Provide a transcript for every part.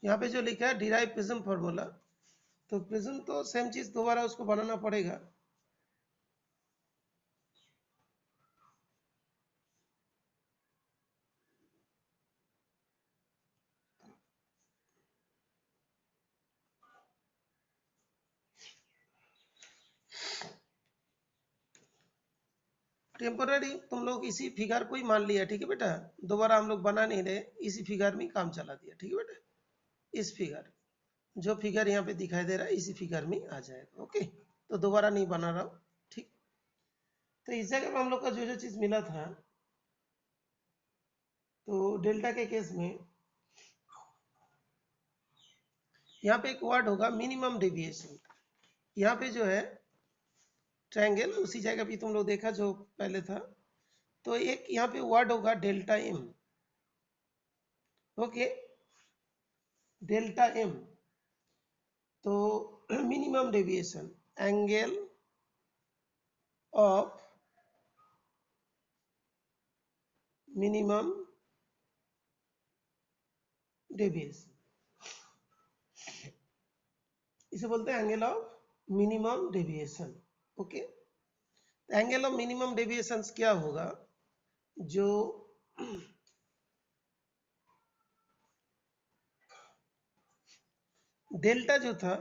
यहाँ पे जो लिखा है डिराइव प्रिज्म फॉर्मूला, तो प्रिज्म तो सेम चीज दोबारा उसको बनाना पड़ेगा। टेम्पोररी तुम लोग इसी फिगर को ही मान लिया, ठीक है बेटा, दोबारा हम लोग बना नहीं रहे, इसी फिगर में काम चला दिया, ठीक है बेटा। इस फिगर, जो फिगर यहाँ पे दिखाई दे रहा है इसी फिगर में आ जाएगा। ओके, तो दोबारा नहीं बना रहा हूँ, ठीक। तो इस जगह पे हम लोग का जो जो चीज मिला था, तो डेल्टा के केस में यहाँ पे एक वर्ड होगा मिनिमम डेविएशन। यहाँ पे जो है ट्रायंगल, उसी जगह पे तुम लोग देखा जो पहले था, तो एक यहाँ पे वर्ड होगा delta M. Okay, delta M, तो minimum deviation, angle of minimum deviation, इसे बोलते हैं angle of minimum deviation. Okay, angle of minimum deviation क्या होगा, जो डेल्टा जो था,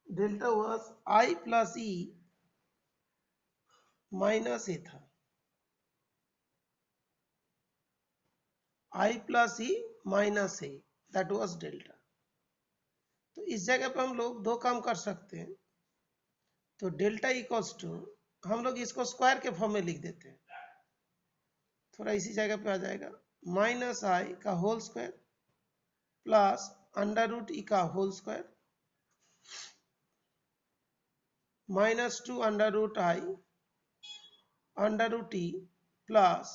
delta was I plus E minus A था, I plus E minus A, that was delta. तो इस जगह पे हम लोग दो काम कर सकते हैं। तो डेल्टा इक्वल्स टू, हम लोग इसको स्क्वायर के फॉर्म में लिख देते हैं, थोड़ा इसी जगह पे आ जाएगा, माइनस आई का whole square plus under root E का whole square minus 2 under root I under root E plus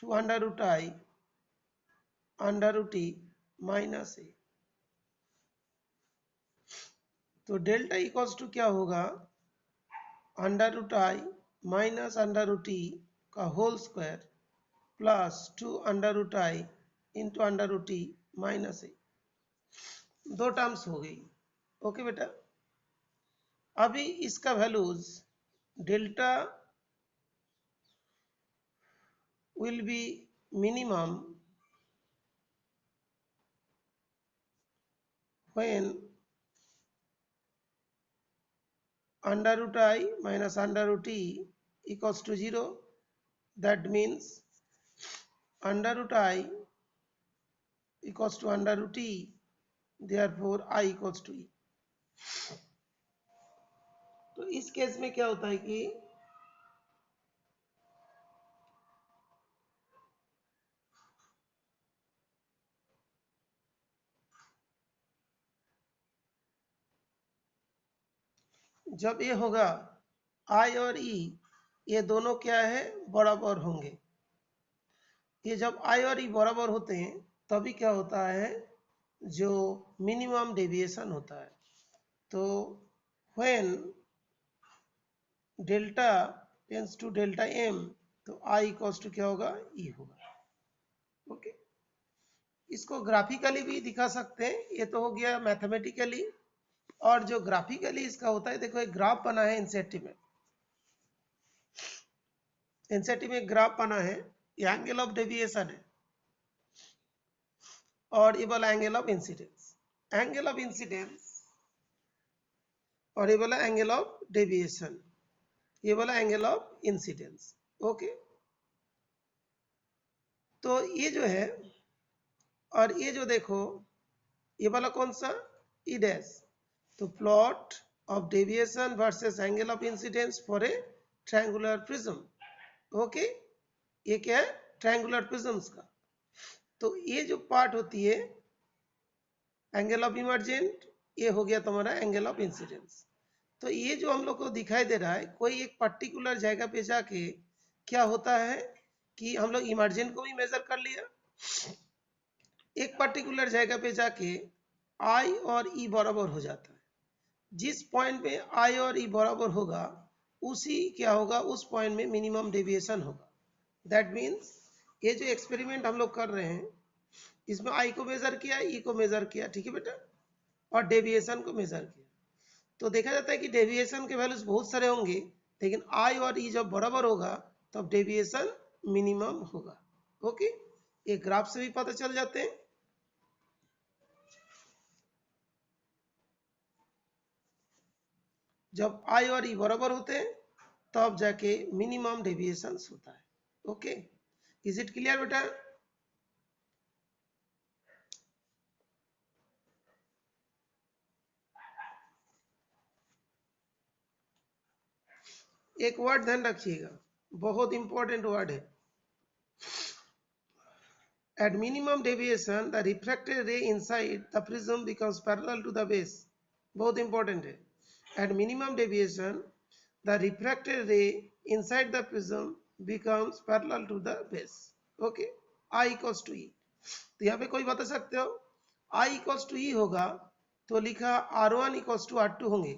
2 under root I under root E minus A. तो डेल्टा इक्वल्स टू क्या होगा, under root I minus under root E का whole square plus 2 under root I into under root E minus A. दो terms हो गई। Okay बेटा, अभी इसका values delta will B minimum when under root I minus under root E equals to 0. That means under root I equals to under root E, therefore I equals to E. तो इस case में क्या होता है कि जब ये होगा I और E, ये दोनों क्या है, बराबर होंगे। ये जब I और E बराबर होते हैं तभी क्या होता है, जो मिनिमम डेविएशन होता है। तो when delta tends to delta M, तो आई इक्वल्स टू क्या होगा, ई होगा। ओके, इसको ग्राफिकली भी दिखा सकते हैं, ये तो हो गया मैथमेटिकली। और जो ग्राफिकली इसका होता है, देखो एक ग्राफ बना है एनसीईआरटी में, एनसीईआरटी में एक ग्राफ बना है, ये एंगल ऑफ डेविएशन है और ये वाला angle of incidence, angle of incidence, और ये वाला एंगल ऑफ डेविएशन, ये वाला एंगल ऑफ इंसिडेंस। ओके, तो ये जो है, और ये जो देखो ये वाला कौन सा, ई डैश, तो plot of deviation versus angle of incidence for a triangular prism. Okay, ये क्या है, ट्रायंगुलर प्रिज्म्स का। तो ये जो पार्ट होती है एंगल ऑफ इमर्जेंट, ये हो गया तुम्हारा एंगल ऑफ इंसिडेंस। तो ये जो हम लोग को दिखाई दे रहा है, कोई एक पर्टिकुलर जगह पे जाके क्या होता है कि हम लोग इमर्जेंट को भी मेजर कर लिया, एक पर्टिकुलर जगह पे जाके आई और ई बराबर हो जाता है। जिस पॉइंट पे आई और ई बराबर होगा, उसी क्या होगा, उस पॉइंट में मिनिमम डेविएशन होगा। दैट मीन्स ये जो एक्सपेरिमेंट हम लोग कर रहे हैं इसमें आई को मेजर किया, ई को मेजर किया, ठीक है बेटा, और डेविएशन को मेजर किया। तो देखा जाता है कि डेविएशन के वैल्यूज बहुत सारे होंगे, लेकिन आई और ई जब बराबर होगा तब डेविएशन मिनिमम होगा। ओके, ये ग्राफ से भी पता चल जाते हैं। जब आई और ई बराबर होते हैं तब जाके मिनिमम डेविएशन होता है। ओके, इज इट क्लियर बेटा? एक वर्ड ध्यान रखिएगा, बहुत इंपॉर्टेंट वर्ड है। At minimum deviation, the refracted ray inside the prism becomes parallel to the base. बहुत important है। At minimum deviation, the refracted ray inside the prism becomes parallel to the base. Okay, I equals to E. तो यहाँ पे कोई बता सकते हो I equals to E होगा तो लिखा R1 equals to R2 होंगे।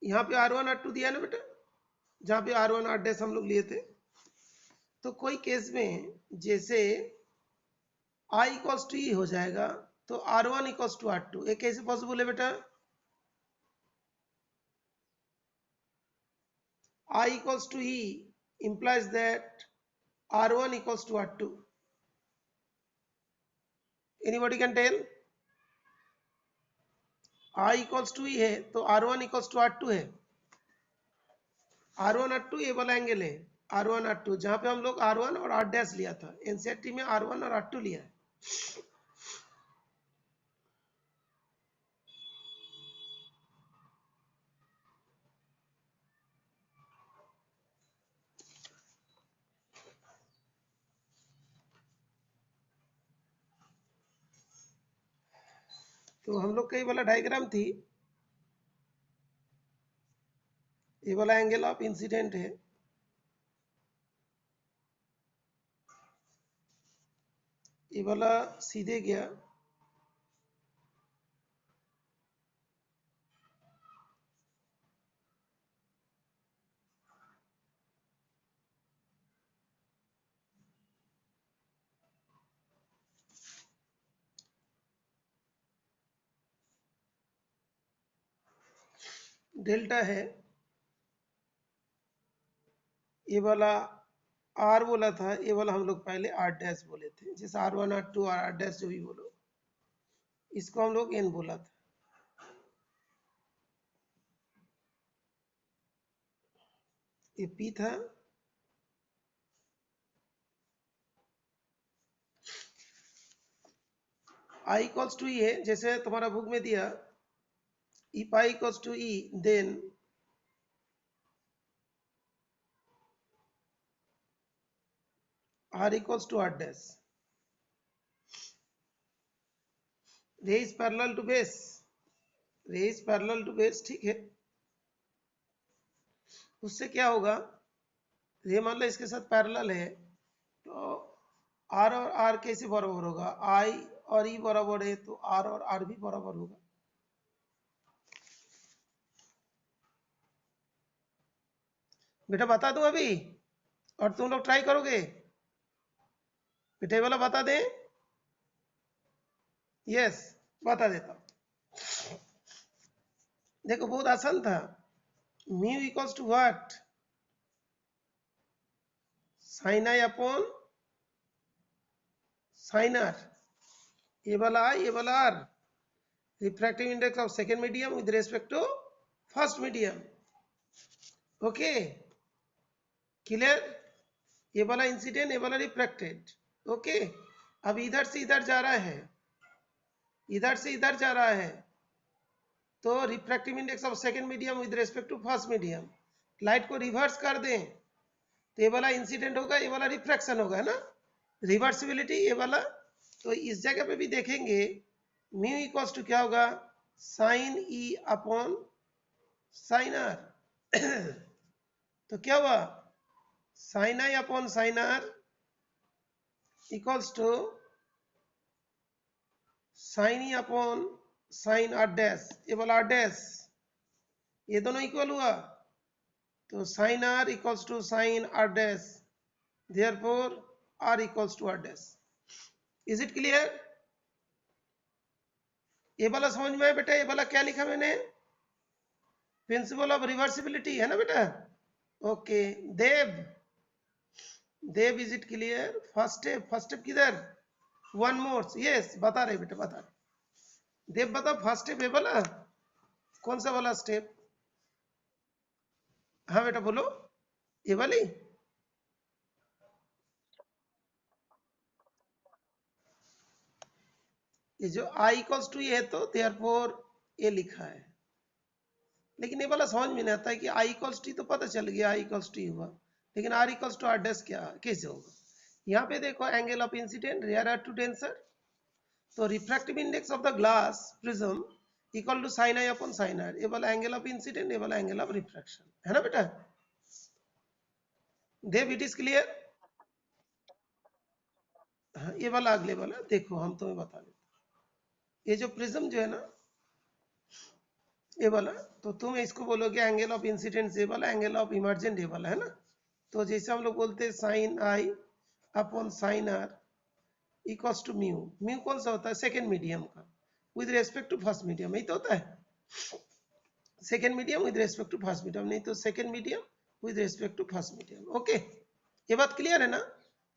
यहाँ पे R1 R2 दिया ना बेटा, जहाँ पे R1 R डैश हम लोग लिए थे। तो कोई केस में जैसे I इक्वल्स टू ई हो जाएगा तो R1 इक्वल्स टू R2, ये कैसे पॉसिबल है बेटा? I equals to E implies that R1 equals to R2. Anybody can tell? I equals to E है तो R1 इक्वल्स टू R2 है। R1 R2 ये वाला एंगल है, R1 R2, जहाँ पे हम लोग R1 और R डैश लिया था। एनसीईआरटी में R1 और R2 लिया है। तो हम लोग का ये वाला डायग्राम थी, ये वाला एंगल ऑफ इंसिडेंट है, ये वाला सीधे गया, डेल्टा है, ये वाला आर बोला था, ये वाला हम लोग पहले आर डैश बोले थे, जैसे R1 R2 और आर डैश जो भी बोलो, इसको हम लोग एन बोला था। ये पी था, आई इक्वल्स टू ई है, जैसे तुम्हारा बुक में दिया if I equals to E then R equals to R dash. Ray is parallel to base, ray is parallel to base, ठीक है। उससे क्या होगा, रे मान लो इसके साथ पैरेलल है तो आर और आर कैसे बराबर होगा, आई और ई बराबर है तो आर और आर भी बराबर होगा। बेटा बता दूं अभी और तुम लोग ट्राई करोगे? बेटा वाला बता दें? यस, बता देता हूं। देखो बहुत आसान था, mu equals to what, sine I upon sine R, ये वाला आई ये वाला R, refractive index of second medium with respect to first medium. Okay clear, ये वाला इंसिडेंट ये वाला रिफ्रैक्टेड। ओके, अब इधर से इधर जा रहा है, इधर से इधर जा रहा है तो refractive index of second medium with respect to first medium, light को रिवर्स कर दें तो ये वाला इंसिडेंट होगा, ये वाला रिफ्रैक्शन होगा, है ना, रिवर्सिबिलिटी ये वाला। तो इस जगह पे भी देखेंगे म्यू इक्वल्स टू क्या होगा, sine E upon sine R. तो क्या हुआ, sine I upon sine R equals to sine E upon sine R dash, ये वाला आर डैश, ये दोनों इक्वल हुआ तो sine R equals to sine R dash, therefore r equals to r dash. Is it clear? ये वाला समझ में है बेटा? ये वाला क्या लिखा मैंने? प्रिंसिपल ऑफ रिवर्सिबिलिटी है ना बेटा? Okay Dev, Dev is it clear? First step किधर? वन मोर, यस बता रहे बेटा, बता रहे। देव बता फर्स्ट स्टेप है वाला, कौन सा वाला स्टेप? हाँ बेटा बोलो, ये वाली। ये जो i इक्वल्स टू ये है तो देयरफॉर ये लिखा है, लेकिन ये वाला समझ में नहीं आता है कि i इक्वल्स टू तो पता चल गया i इक्वल्स टू हुआ, लेकिन r equals to r dash क्या कैसे होगा? यहाँ पे देखो angle of incident rear R two tensor, तो refractive index of the glass prism equal to sine I upon sine R. ये वाला एंगल ऑफ इंसिडेंट, ये वाला एंगल ऑफ रिफ्रैक्शन है ना बेटा? देव इट इज क्लियर? हाँ ये वाला अगले वाला देखो, हम तुम्हें बता देते। ये जो प्रिज्म जो है ना ये वाला, तो तुम इसको बोलोगे एंगल ऑफ इंसिडेंस ये वाला, एंगल ऑफ इमर्जेंट ये वाला है ना। तो जैसे हम लोग बोलते हैं sine I upon sine R equals to mu. Mu कौन सा होता है? सेकेंड मीडियम का with respect to first medium, यही तो होता है। Second medium with respect to first medium, नहीं तो second medium with respect to first medium. Okay ये बात क्लियर है ना?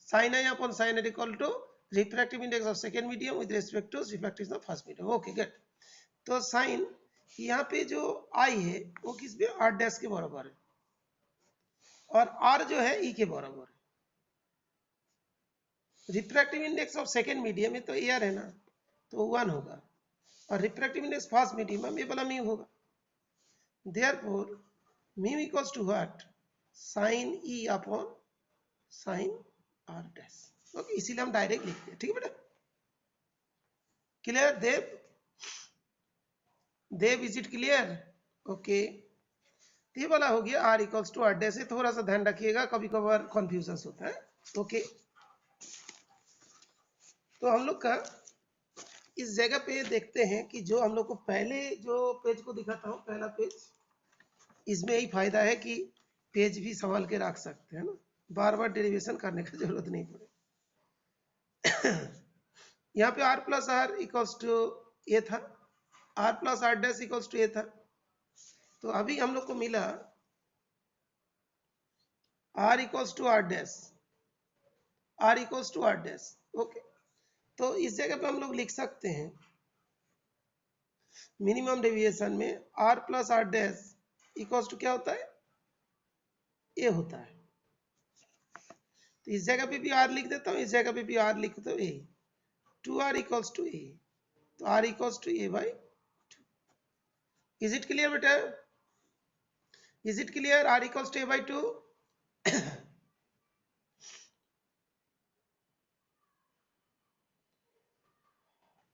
Sine I upon sine R equal to refractive index of second medium with respect to refractive of first medium. Okay good. तो sign यहाँ पे जो i है वो किस पे? r डैश के बराबर है, और r जो है e के बराबर है। Refractive index of second medium में तो एयर है ना, तो 1 होगा, और रिफ्रैक्टिव इंडेक्स फर्स्ट मीडियम में ये वाला म्यू होगा। Therefore mu equals to what? Sine e upon sine r dash. Okay इसीलिए हम डायरेक्ट लिखते हैं, ठीक है बेटा? Clear Dev? Dev is it clear? Okay ये वाला हो गया r equals to r dash. से थोड़ा सा ध्यान रखिएगा, कभी कभार कंफ्यूजन होता है। ओके तो हम लोग का इस जगह पे देखते हैं कि जो हम लोग को पहले जो पेज को दिखाता हूँ, पहला पेज, इसमें यही फायदा है कि पेज भी संभाल के रख सकते हैं ना, बार बार डेरिवेशन करने का जरूरत नहीं पड़े। यहाँ पे r plus R equals to A था, r plus R dash equals to A था, तो अभी हम लोग को मिला r equals to R dash, r equals to R dash. Okay तो इस जगह पे हम लोग लिख सकते हैं मिनिमम डेविएशन में r plus R dash equals to क्या होता है? ए होता है। तो इस जगह पे भी r लिख देता हूँ, इस जगह पे भी r लिख देता हूँ, ए 2r इक्वल्स टू ए, तो r equals to A by 2। Is it clear बेटा? Is it clear? r equals to A by 2।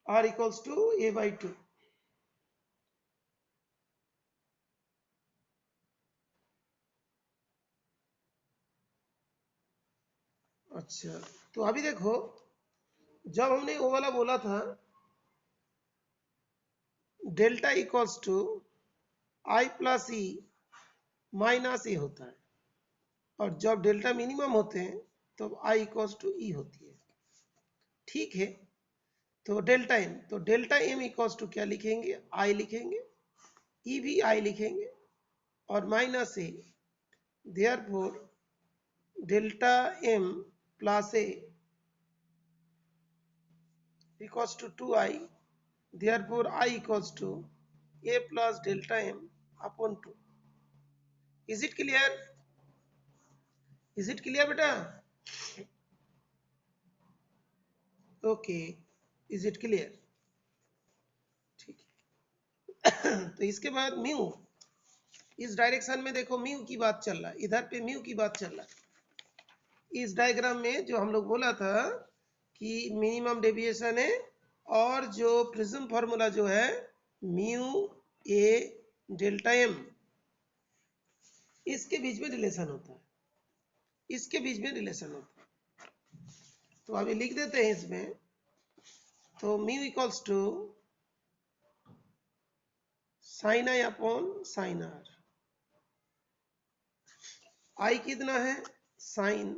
r equals to A by 2। अच्छा तो अभी देखो, जब हमने वो वाला बोला था delta equals to I plus E minus A होता है, और जब डेल्टा मिनिमम होते हैं तो आई इक्वल्स टू ई होती है, ठीक है? तो डेल्टा एम, तो डेल्टा एम इक्वल्स टू क्या लिखेंगे? आई लिखेंगे, ई भी आई लिखेंगे, और minus A, therefore delta M plus A equals to 2i, therefore I equals to A plus delta M upon 2। Is it clear? Is it clear बेटा? Okay is it clear? ठीक है। तो इसके बाद mu, इस direction में देखो mu की बात चल रहा है, इधर पे म्यू की बात चल रहा है। इस डायग्राम में जो हम लोग बोला था कि मिनिमम डेविएशन है, और जो प्रिज्म फॉर्मूला जो है म्यू ए डेल्टा एम, इसके बीच में रिलेशन होता है, इसके बीच में रिलेशन होता है। तो अभी लिख देते हैं इसमें, तो mu equals to sine I upon sine R. I कितना है? साइन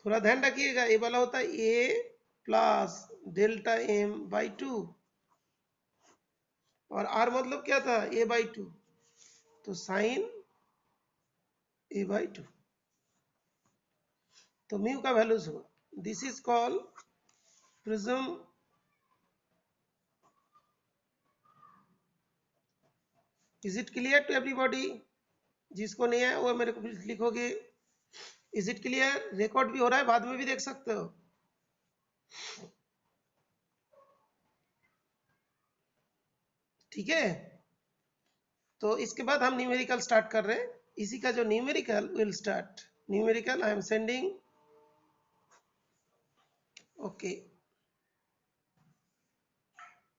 थोड़ा ध्यान रखिएगा, ये वाला होता है ए प्लस डेल्टा एम बाई 2 और आर मतलब क्या था ए बाई 2, तो साइन ए बाई 2, तो म्यू का वैल्यूज होगा। This is called prism is it clear to everybody? जिसको नहीं है वो मेरे को प्लीज लिखोगे। Is it clear? रिकॉर्ड भी हो रहा है, बाद में भी देख सकते हो। ठीक है, तो इसके बाद हम न्यूमेरिकल स्टार्ट कर रहे हैं। इसी का जो numerical will start. Numerical I am sending, okay.